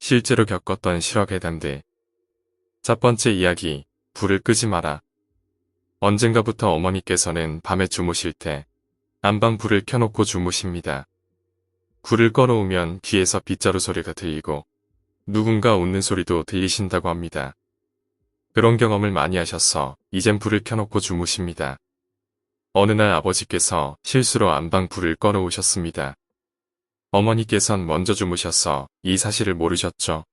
실제로 겪었던 실화괴담들. 첫 번째 이야기, 불을 끄지 마라. 언젠가부터 어머니께서는 밤에 주무실 때 안방 불을 켜놓고 주무십니다. 불을 꺼놓으면 귀에서 빗자루 소리가 들리고 누군가 웃는 소리도 들리신다고 합니다. 그런 경험을 많이 하셔서 이젠 불을 켜놓고 주무십니다. 어느 날 아버지께서 실수로 안방 불을 꺼놓으셨습니다. 어머니께선 먼저 주무셔서 이 사실을 모르셨죠.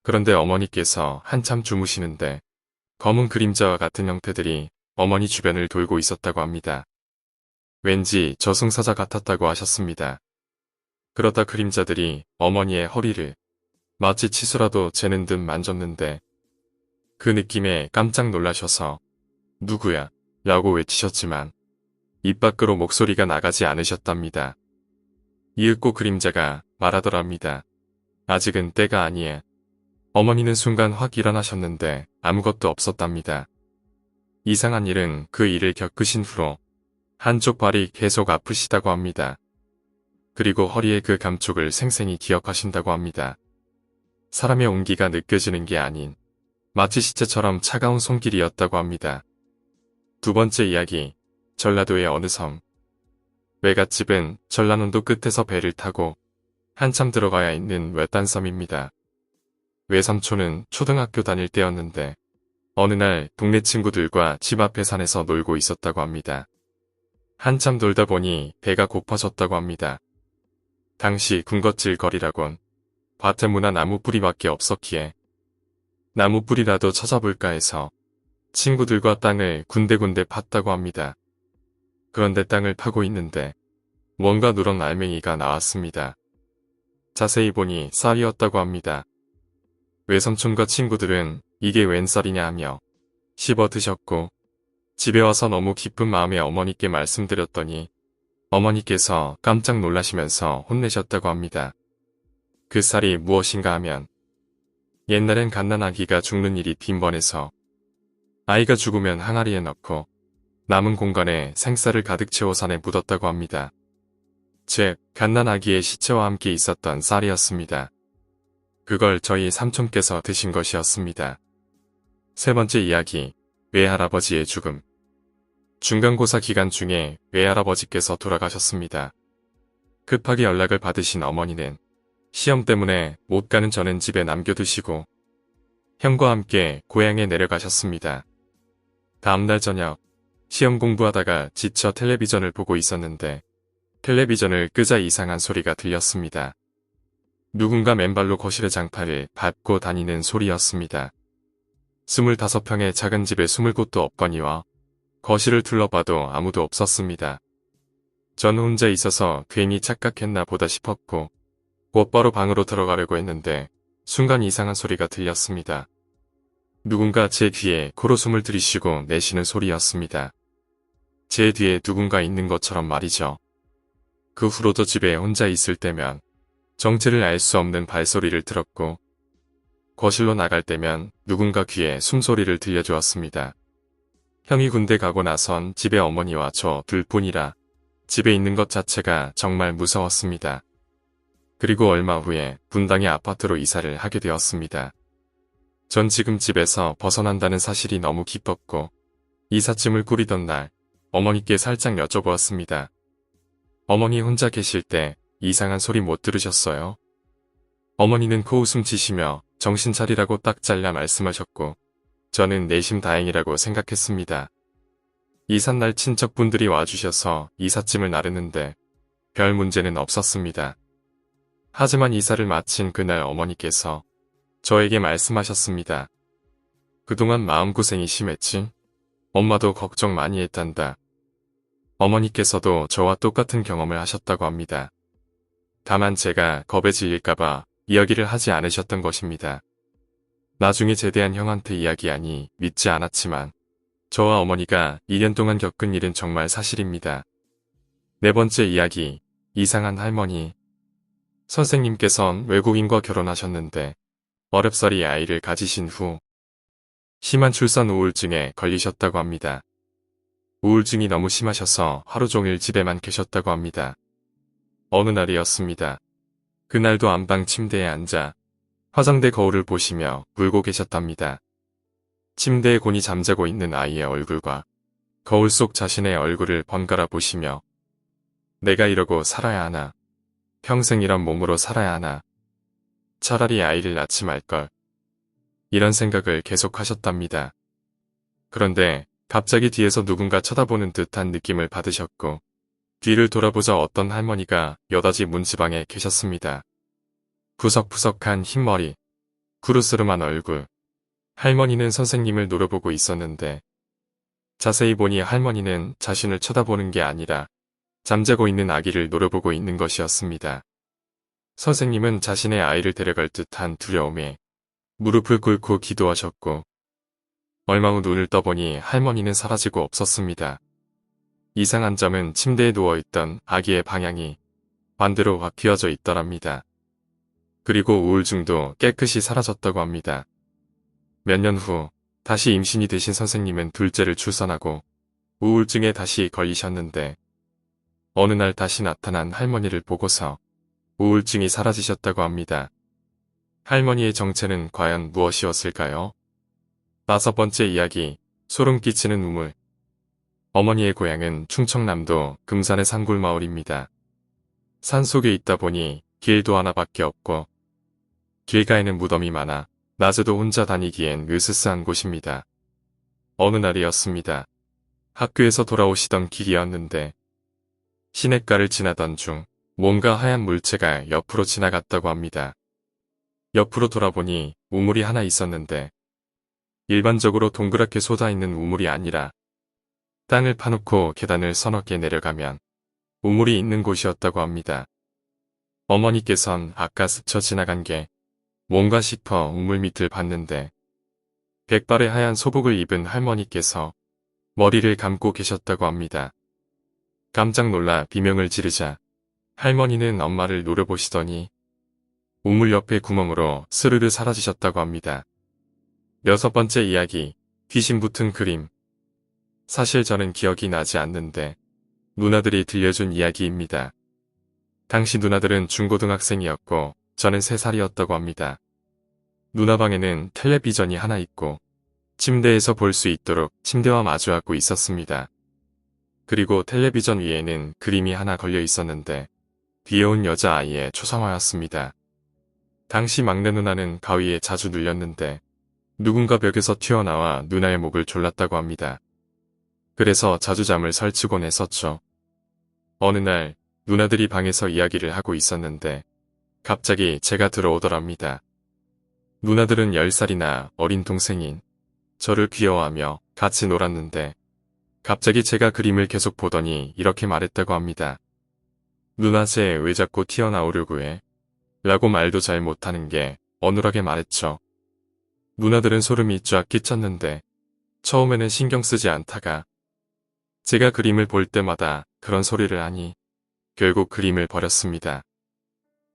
그런데 어머니께서 한참 주무시는데 검은 그림자와 같은 형태들이 어머니 주변을 돌고 있었다고 합니다. 왠지 저승사자 같았다고 하셨습니다. 그러다 그림자들이 어머니의 허리를 마치 치수라도 재는 듯 만졌는데 그 느낌에 깜짝 놀라셔서 누구야? 라고 외치셨지만 입 밖으로 목소리가 나가지 않으셨답니다. 이윽고 그림자가 말하더랍니다. 아직은 때가 아니야. 어머니는 순간 확 일어나셨는데 아무것도 없었답니다. 이상한 일은 그 일을 겪으신 후로 한쪽 발이 계속 아프시다고 합니다. 그리고 허리의 그 감촉을 생생히 기억하신다고 합니다. 사람의 온기가 느껴지는 게 아닌 마치 시체처럼 차가운 손길이었다고 합니다. 두 번째 이야기, 전라도의 어느 섬. 외갓집은 전라남도 끝에서 배를 타고 한참 들어가야 있는 외딴 섬입니다. 외삼촌은 초등학교 다닐 때였는데 어느 날 동네 친구들과 집 앞의 산에서 놀고 있었다고 합니다. 한참 놀다 보니 배가 고파졌다고 합니다. 당시 군것질 거리라곤 밭에 무나 나무 뿌리밖에 없었기에 나무 뿌리라도 찾아볼까 해서 친구들과 땅을 군데군데 팠다고 합니다. 그런데 땅을 파고 있는데 뭔가 누런 알맹이가 나왔습니다. 자세히 보니 쌀이었다고 합니다. 외삼촌과 친구들은 이게 웬 쌀이냐 하며 씹어 드셨고 집에 와서 너무 기쁜 마음에 어머니께 말씀드렸더니 어머니께서 깜짝 놀라시면서 혼내셨다고 합니다. 그 쌀이 무엇인가 하면 옛날엔 갓난아기가 죽는 일이 빈번해서 아이가 죽으면 항아리에 넣고 남은 공간에 생쌀을 가득 채워 산에 묻었다고 합니다. 즉, 갓난아기의 시체와 함께 있었던 쌀이었습니다. 그걸 저희 삼촌께서 드신 것이었습니다. 세 번째 이야기, 외할아버지의 죽음. 중간고사 기간 중에 외할아버지께서 돌아가셨습니다. 급하게 연락을 받으신 어머니는 시험 때문에 못 가는 저는 집에 남겨두시고 형과 함께 고향에 내려가셨습니다. 다음날 저녁, 시험 공부하다가 지쳐 텔레비전을 보고 있었는데 텔레비전을 끄자 이상한 소리가 들렸습니다. 누군가 맨발로 거실의 장판을 밟고 다니는 소리였습니다. 25평의 작은 집에 숨을 곳도 없거니와 거실을 둘러봐도 아무도 없었습니다. 전 혼자 있어서 괜히 착각했나 보다 싶었고 곧바로 방으로 들어가려고 했는데 순간 이상한 소리가 들렸습니다. 누군가 제 뒤에 코로 숨을 들이쉬고 내쉬는 소리였습니다. 제 뒤에 누군가 있는 것처럼 말이죠. 그 후로도 집에 혼자 있을 때면 정체를 알 수 없는 발소리를 들었고 거실로 나갈 때면 누군가 귀에 숨소리를 들려주었습니다. 형이 군대 가고 나선 집에 어머니와 저 둘뿐이라 집에 있는 것 자체가 정말 무서웠습니다. 그리고 얼마 후에 분당의 아파트로 이사를 하게 되었습니다. 전 지금 집에서 벗어난다는 사실이 너무 기뻤고 이삿짐을 꾸리던 날 어머니께 살짝 여쭤보았습니다. 어머니 혼자 계실 때 이상한 소리 못 들으셨어요? 어머니는 코웃음 치시며 정신 차리라고 딱 잘라 말씀하셨고 저는 내심 다행이라고 생각했습니다. 이삿날 친척분들이 와주셔서 이삿짐을 나르는데 별 문제는 없었습니다. 하지만 이사를 마친 그날 어머니께서 저에게 말씀하셨습니다. 그동안 마음고생이 심했지? 엄마도 걱정 많이 했단다. 어머니께서도 저와 똑같은 경험을 하셨다고 합니다. 다만 제가 겁에 질릴까봐 이야기를 하지 않으셨던 것입니다. 나중에 제대한 형한테 이야기하니 믿지 않았지만 저와 어머니가 2년 동안 겪은 일은 정말 사실입니다. 네 번째 이야기, 이상한 할머니. 선생님께선 외국인과 결혼하셨는데 어렵사리 아이를 가지신 후 심한 출산 우울증에 걸리셨다고 합니다. 우울증이 너무 심하셔서 하루 종일 집에만 계셨다고 합니다. 어느 날이었습니다. 그날도 안방 침대에 앉아 화장대 거울을 보시며 울고 계셨답니다. 침대에 곤히 잠자고 있는 아이의 얼굴과 거울 속 자신의 얼굴을 번갈아 보시며 내가 이러고 살아야 하나? 평생 이런 몸으로 살아야 하나? 차라리 아이를 낳지 말걸. 이런 생각을 계속하셨답니다. 그런데 갑자기 뒤에서 누군가 쳐다보는 듯한 느낌을 받으셨고 뒤를 돌아보자 어떤 할머니가 여닫이 문지방에 계셨습니다. 푸석푸석한 흰머리, 구르스름한 얼굴. 할머니는 선생님을 노려보고 있었는데 자세히 보니 할머니는 자신을 쳐다보는 게 아니라 잠자고 있는 아기를 노려보고 있는 것이었습니다. 선생님은 자신의 아이를 데려갈 듯한 두려움에 무릎을 꿇고 기도하셨고 얼마 후 눈을 떠보니 할머니는 사라지고 없었습니다. 이상한 점은 침대에 누워있던 아기의 방향이 반대로 바뀌어져 있더랍니다. 그리고 우울증도 깨끗이 사라졌다고 합니다. 몇 년 후 다시 임신이 되신 선생님은 둘째를 출산하고 우울증에 다시 걸리셨는데 어느 날 다시 나타난 할머니를 보고서 우울증이 사라지셨다고 합니다. 할머니의 정체는 과연 무엇이었을까요? 5번째 이야기, 소름 끼치는 우물. 어머니의 고향은 충청남도 금산의 산골마을입니다. 산속에 있다 보니 길도 하나밖에 없고 길가에는 무덤이 많아 낮에도 혼자 다니기엔 으스스한 곳입니다. 어느 날이었습니다. 학교에서 돌아오시던 길이었는데 시냇가를 지나던 중 뭔가 하얀 물체가 옆으로 지나갔다고 합니다. 옆으로 돌아보니 우물이 하나 있었는데 일반적으로 동그랗게 솟아있는 우물이 아니라 땅을 파놓고 계단을 서너 개 내려가면 우물이 있는 곳이었다고 합니다. 어머니께선 아까 스쳐 지나간 게 뭔가 싶어 우물 밑을 봤는데 백발의 하얀 소복을 입은 할머니께서 머리를 감고 계셨다고 합니다. 깜짝 놀라 비명을 지르자 할머니는 엄마를 노려보시더니 우물 옆의 구멍으로 스르르 사라지셨다고 합니다. 6번째 이야기, 귀신 붙은 그림. 사실 저는 기억이 나지 않는데 누나들이 들려준 이야기입니다. 당시 누나들은 중고등학생이었고 저는 3살이었다고 합니다. 누나 방에는 텔레비전이 하나 있고 침대에서 볼 수 있도록 침대와 마주하고 있었습니다. 그리고 텔레비전 위에는 그림이 하나 걸려 있었는데 귀여운 여자아이의 초상화였습니다. 당시 막내 누나는 가위에 자주 눌렸는데 누군가 벽에서 튀어나와 누나의 목을 졸랐다고 합니다. 그래서 자주 잠을 설치곤 했었죠. 어느 날 누나들이 방에서 이야기를 하고 있었는데 갑자기 제가 들어오더랍니다. 누나들은 10살이나 어린 동생인 저를 귀여워하며 같이 놀았는데 갑자기 제가 그림을 계속 보더니 이렇게 말했다고 합니다. 누나 쟤 왜 자꾸 튀어나오려고 해? 라고 말도 잘 못하는 게 어눌하게 말했죠. 누나들은 소름이 쫙 끼쳤는데 처음에는 신경 쓰지 않다가 제가 그림을 볼 때마다 그런 소리를 하니 결국 그림을 버렸습니다.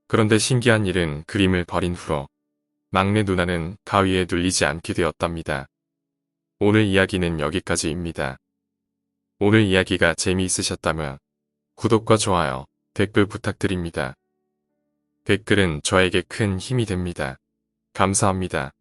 그런데 신기한 일은 그림을 버린 후로 막내 누나는 가위에 눌리지 않게 되었답니다. 오늘 이야기는 여기까지입니다. 오늘 이야기가 재미있으셨다면 구독과 좋아요, 댓글 부탁드립니다. 댓글은 저에게 큰 힘이 됩니다. 감사합니다.